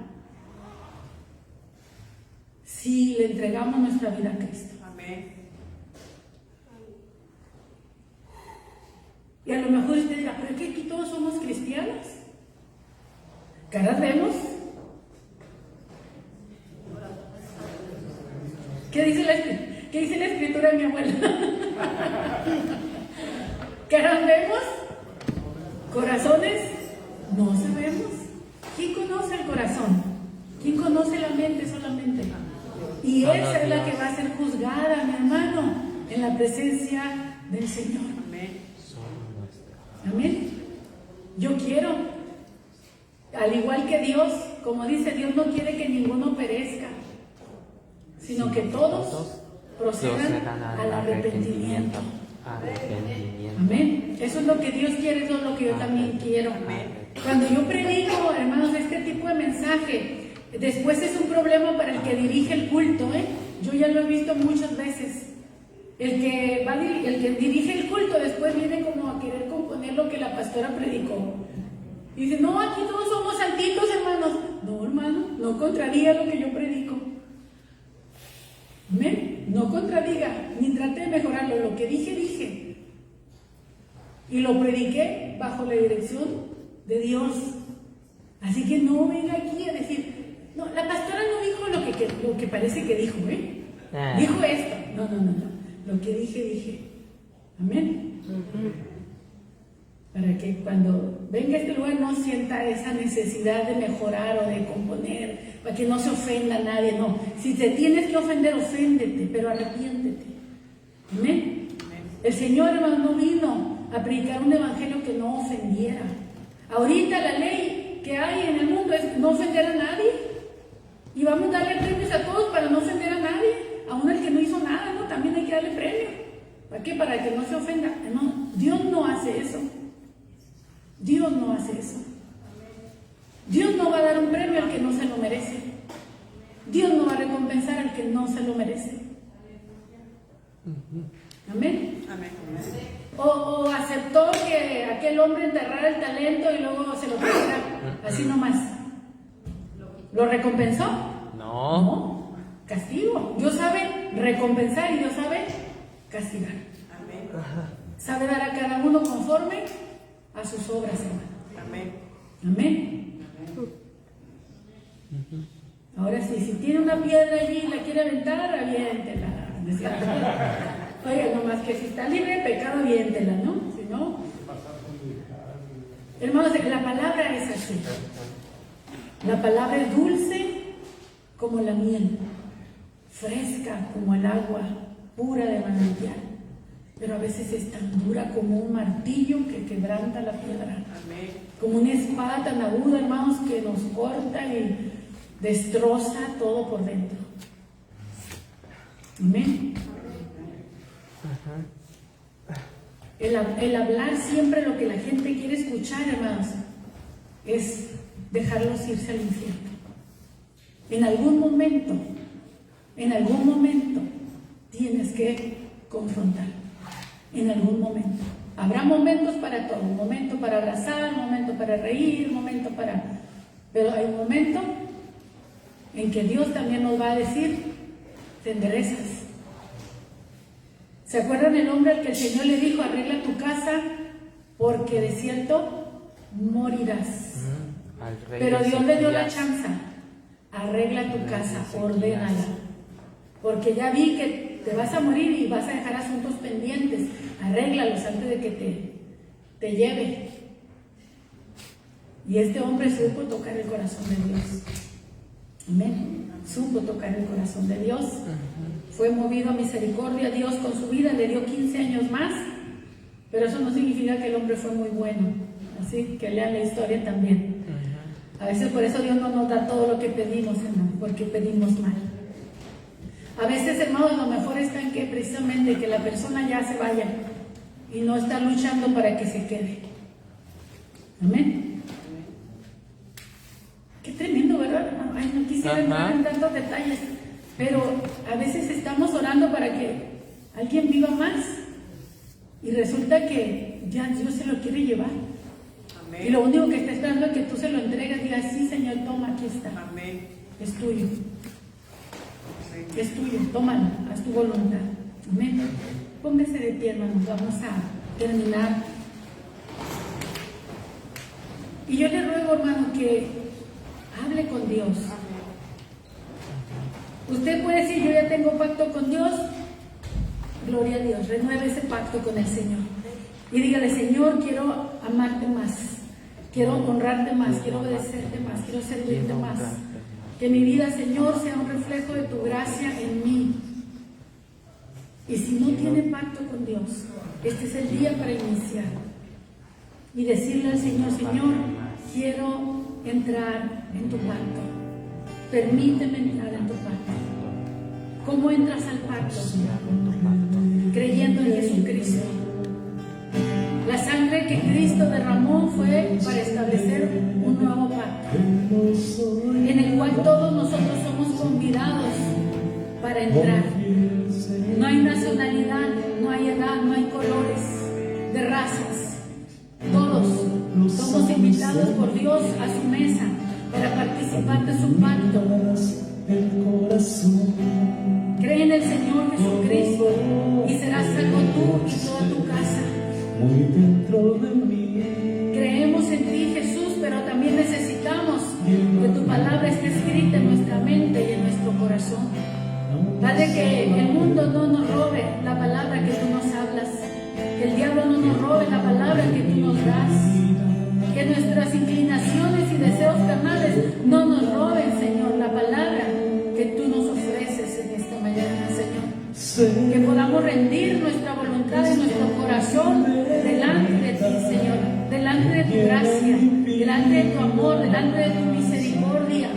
si le entregamos nuestra vida a Cristo. Amén. Y a lo mejor usted dirá, pero es que aquí todos somos cristianos. ¿Caras vemos? ¿Qué dice la escritura de mi abuela? ¿Caras vemos? ¿Corazones? No sabemos. ¿Quién conoce el corazón? ¿Quién conoce la mente solamente? Y esa es la que va a ser juzgada, mi hermano, en la presencia del Señor. Amén. Yo quiero, al igual que Dios, como dice, Dios no quiere que ninguno perezca, sino que todos procedan al arrepentimiento. Amén. Eso es lo que Dios quiere, eso es lo que yo también quiero. Cuando yo predico, hermanos, este tipo de mensaje, después es un problema para el que dirige el culto, Yo ya lo he visto muchas veces. El que dirige el culto después viene como a querer componer lo que la pastora predicó. Y dice, no, aquí todos somos santitos, hermanos. No, hermano, no contradiga lo que yo predico. Amén. No contradiga, ni trate de mejorarlo. Lo que dije, dije. Y lo prediqué bajo la dirección de Dios. Así que no venga aquí a decir, no, la pastora no dijo lo que parece que dijo, Dijo esto. No. Lo que dije. Amén. Para que cuando venga a este lugar no sienta esa necesidad de mejorar o de componer, para que no se ofenda a nadie, no. Si te tienes que ofender, oféndete, pero arrepiéntete. Amén. El Señor, hermano, no vino a predicar un evangelio que no ofendiera. Ahorita la ley que hay en el mundo es no ofender a nadie. Y vamos a darle premios a todos para no ofender a nadie. Aún el que no hizo nada, ¿no? También hay que darle premio. ¿Para qué? Para que no se ofenda. No, Dios no hace eso. Dios no hace eso. Dios no va a dar un premio al que no se lo merece. Dios no va a recompensar al que no se lo merece. Amén. O aceptó que aquel hombre enterrara el talento y luego se lo prestara así nomás. ¿Lo recompensó? No. Castigo. Dios sabe recompensar y Dios sabe castigar. Amén. Sabe dar a cada uno conforme a sus obras, hermano. Amén. Ahora sí, si tiene una piedra allí y la quiere aventar, aviéntela. Oiga, nomás que si está libre de pecado, aviéntela, ¿no? Si no, hermanos, la palabra es así. La palabra es dulce como la miel, fresca como el agua pura de manantial, pero a veces es tan dura como un martillo que quebranta la piedra. Amén. Como una espada tan aguda, hermanos, que nos corta y destroza todo por dentro. Amén. El hablar siempre lo que la gente quiere escuchar, hermanos, es dejarlos irse al infierno. En algún momento tienes que confrontar. En algún momento. Habrá momentos para todo, un momento para abrazar, un momento para reír, un momento para... Pero hay un momento en que Dios también nos va a decir, te enderezas. ¿Se acuerdan el hombre al que el Señor le dijo, arregla tu casa, porque de cierto morirás? Pero Dios le dio la chance, arregla tu casa, ordénala, porque ya vi que te vas a morir y vas a dejar asuntos pendientes, arréglalos antes de que te lleve. Y este hombre supo tocar el corazón de Dios. Amén. Supo tocar el corazón de Dios. Fue movido a misericordia. Dios con su vida le dio 15 años más, pero eso no significa que el hombre fue muy bueno. Así que lean la historia también. A veces por eso Dios no nos da todo lo que pedimos, hermano, porque pedimos mal. A veces, hermanos, lo mejor está en que precisamente que la persona ya se vaya y no está luchando para que se quede. Amén. Qué tremendo, ¿verdad, hermano? Ay, no quisiera entrar en tantos detalles, pero a veces estamos orando para que alguien viva más y resulta que ya Dios se lo quiere llevar. Amén. Y lo único que está esperando es que tú se lo entregues y digas, sí, Señor, toma, aquí está. Amén. Es tuyo. Es tuyo, tómalo, haz tu voluntad. Amén. Póngase de pie, hermanos, vamos a terminar. Y yo le ruego, hermano, que hable con Dios. Usted puede decir, yo ya tengo pacto con Dios. Gloria a Dios, renueve ese pacto con el Señor. Y dígale, Señor, quiero amarte más. Quiero honrarte más, quiero obedecerte más, quiero servirte más. Que mi vida, Señor, sea un reflejo de tu gracia en mí. Y si no tiene pacto con Dios, este es el día para iniciar. Y decirle al Señor, Señor, quiero entrar en tu pacto. Permíteme entrar en tu pacto. ¿Cómo entras al pacto? Creyendo en Jesucristo. La sangre que Cristo derramó fue para establecer un nuevo pacto, en el cual todos nosotros somos convidados para entrar. No hay nacionalidad, no hay edad, no hay colores de razas. Todos somos invitados por Dios a su mesa para participar de su pacto. Cree en el Señor Jesucristo y serás salvo tú y toda tu casa. Creemos en ti, Jesús, pero también necesitamos que tu palabra esté escrita en nuestra mente y en nuestro corazón. Padre, que el mundo no nos robe la palabra que tú nos hablas, que el diablo no nos robe la palabra que tú nos das, que nuestras inclinaciones y deseos carnales no nos roben, Señor, la palabra que tú nos ofreces en esta mañana, Señor. Que podamos rendir nuestra voluntad y nuestro corazón delante de ti, Señor, delante de tu gracia, delante de tu amor, delante de tu misericordia.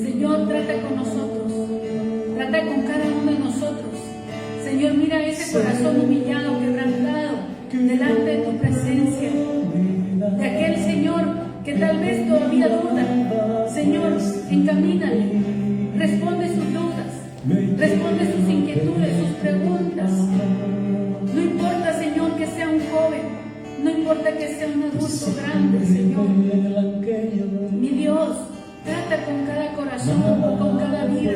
Señor, trata con nosotros, trata con cada uno de nosotros. Señor, mira ese corazón humillado, quebrantado, delante de tu presencia. De aquel Señor que tal vez todavía duda. Señor, encamínale, responde sus dudas, responde sus inquietudes, sus preguntas. No importa, Señor, que sea un joven, no importa que sea un adulto grande, Señor. Mi Dios, trata con cada corazón, con cada vida,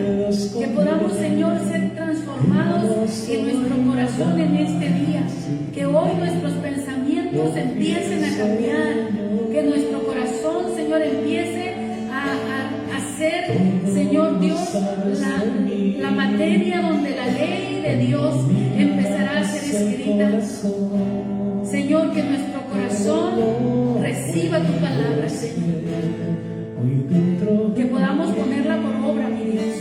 que podamos, Señor, ser transformados en nuestro corazón en este día, que hoy nuestros pensamientos empiecen a cambiar, que nuestro corazón, Señor, empiece a ser, Señor Dios, la materia donde la ley de Dios empezará a ser escrita. Señor, que nuestro corazón reciba tu palabra, Señor. Que podamos ponerla por obra, mi Dios.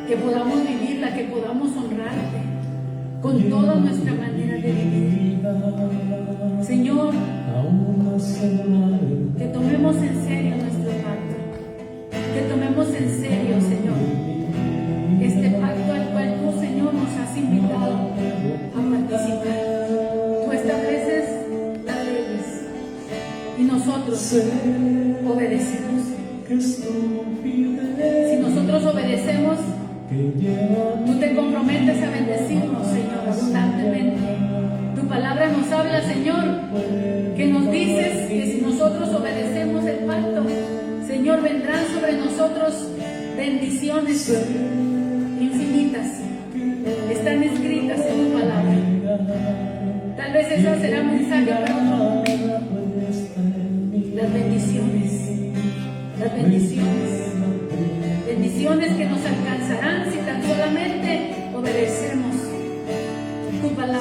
Que podamos vivirla, que podamos honrarte con toda nuestra manera de vivir. Señor, que tomemos en serio nuestro pacto. Que tomemos en serio, Señor, este pacto al cual tú, Señor, nos has invitado a participar. Tú estableces las leyes y nosotros obedecemos. Si nosotros obedecemos, tú te comprometes a bendecirnos, Señor, abundantemente. Tu palabra nos habla, Señor, que nos dices que si nosotros obedecemos el pacto, Señor, vendrán sobre nosotros bendiciones infinitas. Están escritas en tu palabra. Tal vez esa será mensaje para otro momento. Las bendiciones. Las bendiciones. Bendiciones que nos alcanzarán si tan solamente obedecemos tu palabra.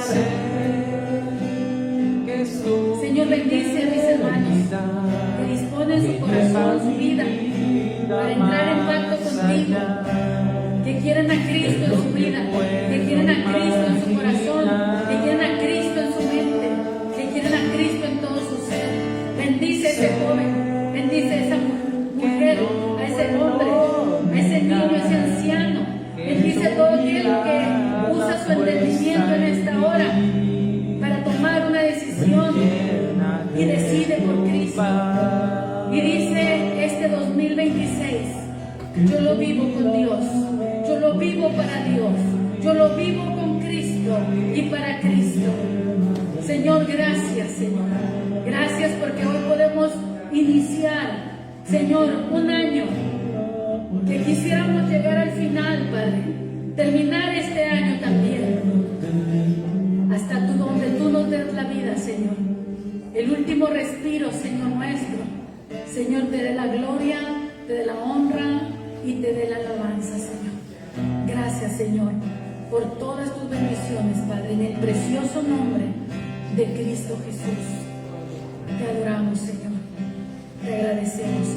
Señor, bendice a mis hermanos que disponen su corazón, su vida, para entrar en pacto contigo, que quieren a Cristo en su vida, que quieren a Cristo en su corazón, que quieren a Cristo en su mente, que quieren a Cristo en todo su ser. Bendice a ese joven, bendice a esa mujer, a ese hombre, a ese niño, a ese anciano. Bendice a todo aquel que usa su entendimiento en esta hora para tomar una decisión y decide por Cristo. Y dice este 2026, yo lo vivo con Dios, yo lo vivo para Dios, yo lo vivo con Cristo y para Cristo. Señor, gracias, Señor. Gracias porque hoy podemos iniciar, Señor, un año que quisiéramos llegar al final, Padre. Terminar este año también. Hasta donde tú nos des la vida, Señor. El último respiro, Señor nuestro. Señor, te dé la gloria, te dé la honra y te dé la alabanza, Señor. Gracias, Señor, por todas tus bendiciones, Padre, en el precioso nombre de Cristo Jesús. Te adoramos, Señor. Te agradecemos,